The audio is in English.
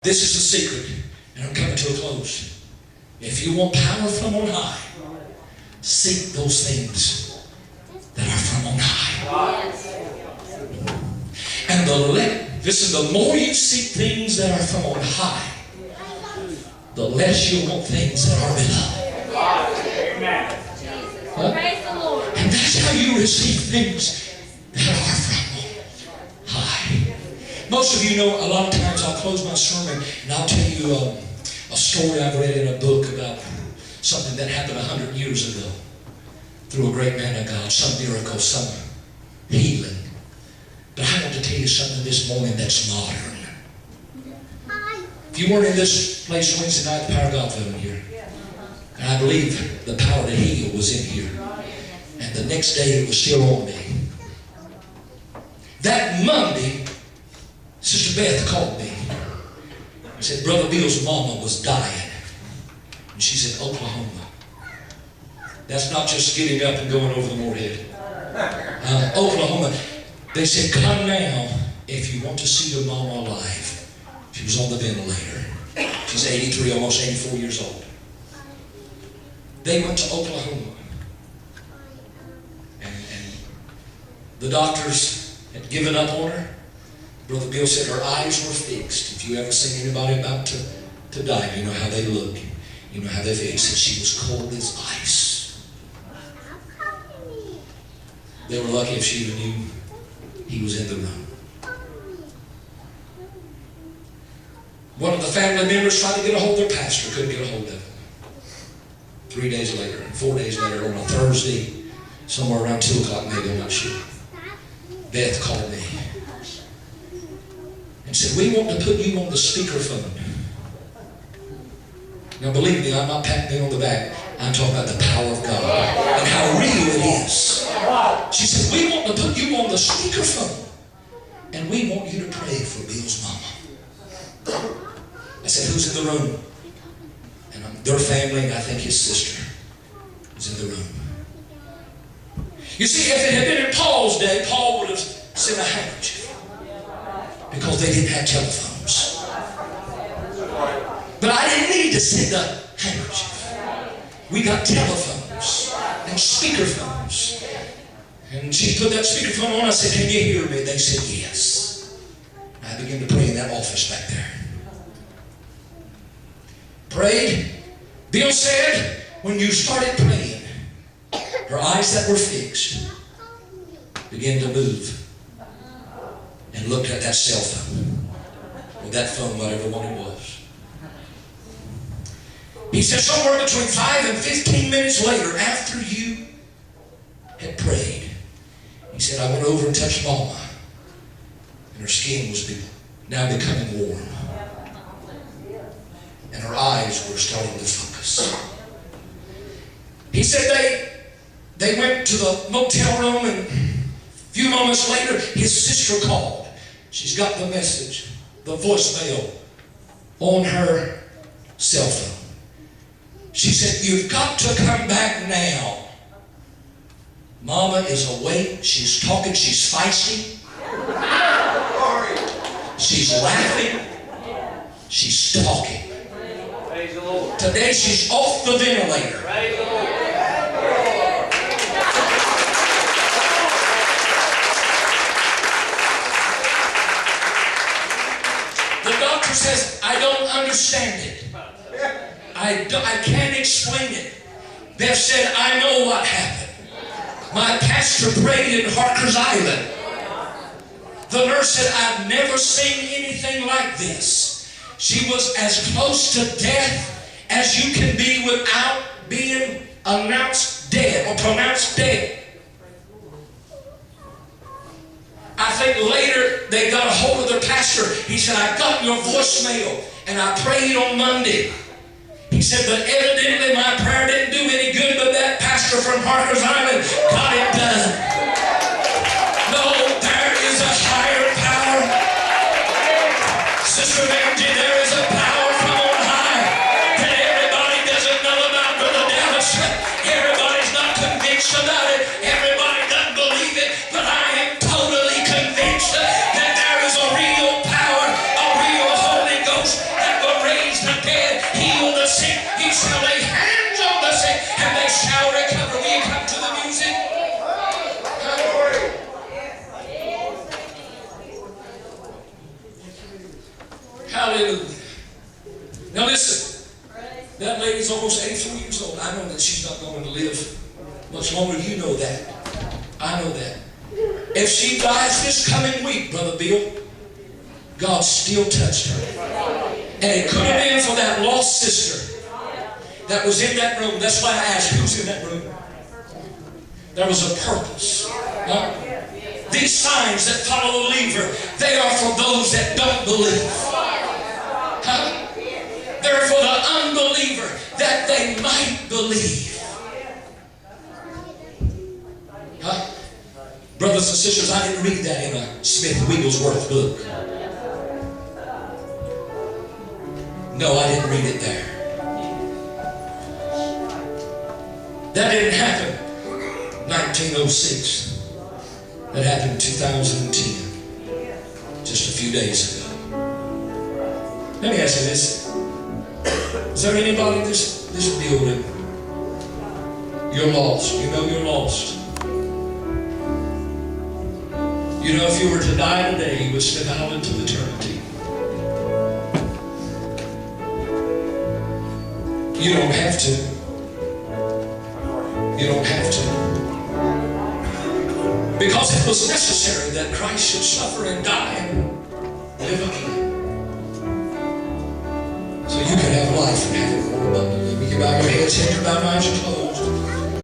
This is the secret, and I'm coming to a close. If you want power from on high, seek those things that are from on high. And the more you seek things that are from on high, the less you'll want things that are below. Amen. Huh? Praise the Lord. And that's how you receive things that are from on high. Most of you know, a lot of times I'll close my sermon and I'll tell you a story I've read in a book about something that happened 100 years ago through a great man of God, some miracle, some healing. But I want to tell you something this morning that's modern. If you weren't in this place Wednesday night, the power of God fell in here. And I believe the power to heal was in here. And the next day it was still on me. That Monday, Sister Beth called me and said, Brother Bill's mama was dying. And she's in Oklahoma. That's not just getting up and going over the Moorhead. Oklahoma. They said, come now if you want to see your mama alive. She was on the ventilator. She's 83, almost 84 years old. They went to Oklahoma. And the doctors had given up on her. Brother Bill said her eyes were fixed. If you ever seen anybody about to die, you know how they look. You know how they feel. He said she was cold as ice. They were lucky if she even knew he was in the room. One of the family members tried to get a hold of their pastor, couldn't get a hold of him. 3 days later, 4 days later, on a Thursday, somewhere around 2 o'clock maybe, I'm not sure, Beth called me and said, we want to put you on the speakerphone. Now believe me, I'm not patting me on the back. I'm talking about the power of God and how real it is. She said, we want to put you on the speakerphone and we want you to pray for Bill's mama. I said, who's in the room? And their family, and I think his sister was in the room. You see, if it had been in Paul's day, Paul would have sent a handkerchief because they didn't have telephones. But I didn't need to send a handkerchief. We got telephones and speakerphones. And she put that speakerphone on. I said, can you hear me? They said, yes. I began to pray in that office back there. Prayed. Bill said, when you started praying, her eyes that were fixed began to move and looked at that cell phone or that phone, whatever one it was. He said, somewhere between 5 and 15 minutes later, after you had prayed, he said, I went over and touched Mama, and her skin was now becoming warm. And her eyes were starting to focus. He said they went to the motel room, and a few moments later, his sister called. She's got the message, the voicemail, on her cell phone. She said, you've got to come back now. Mama is awake. She's talking. She's feisty. She's laughing. She's talking. Today she's off the ventilator. The doctor says, I don't understand it. I can't explain it. Beth said, I know what happened. My pastor prayed in Harker's Island. The nurse said, I've never seen anything like this. She was as close to death as you can be without being announced dead or pronounced dead. I think later they got a hold of their pastor. He said, I got your voicemail and I prayed on Monday. He said, but evidently my prayer didn't do any good, but that pastor from Harker's Island got it done. No, there is a higher power. Sister Mary, there is a power from on high that everybody doesn't know about, Brother Dallas. Everybody's not convinced about it. Everybody doesn't believe it, but I am totally convinced that there is a real power, a real Holy Ghost Hallelujah. Now listen, that lady's almost 83 years old. I know that she's not going to live much longer. You know that. I know that. If she dies this coming week, Brother Bill, God still touched her. And it could have been for that lost sister that was in that room. That's why I asked, who's in that room? There was a purpose. These signs that follow the believer, they are for those that don't believe. They're for the unbeliever, that they might believe. Brothers and sisters, I didn't read that in a Smith Wigglesworth book. No, I didn't read it there. That didn't happen 1906. That happened in 2010. Just a few days ago. Let me ask you this. Is there anybody in this building? You're lost. You know you're lost. You know if you were to die today, you would step out into eternity. You don't have to. You don't have to. Because it was necessary that Christ should suffer and die and live again. So you can have life and have it more abundantly. You can bow your heads, hands, your minds, and clothes.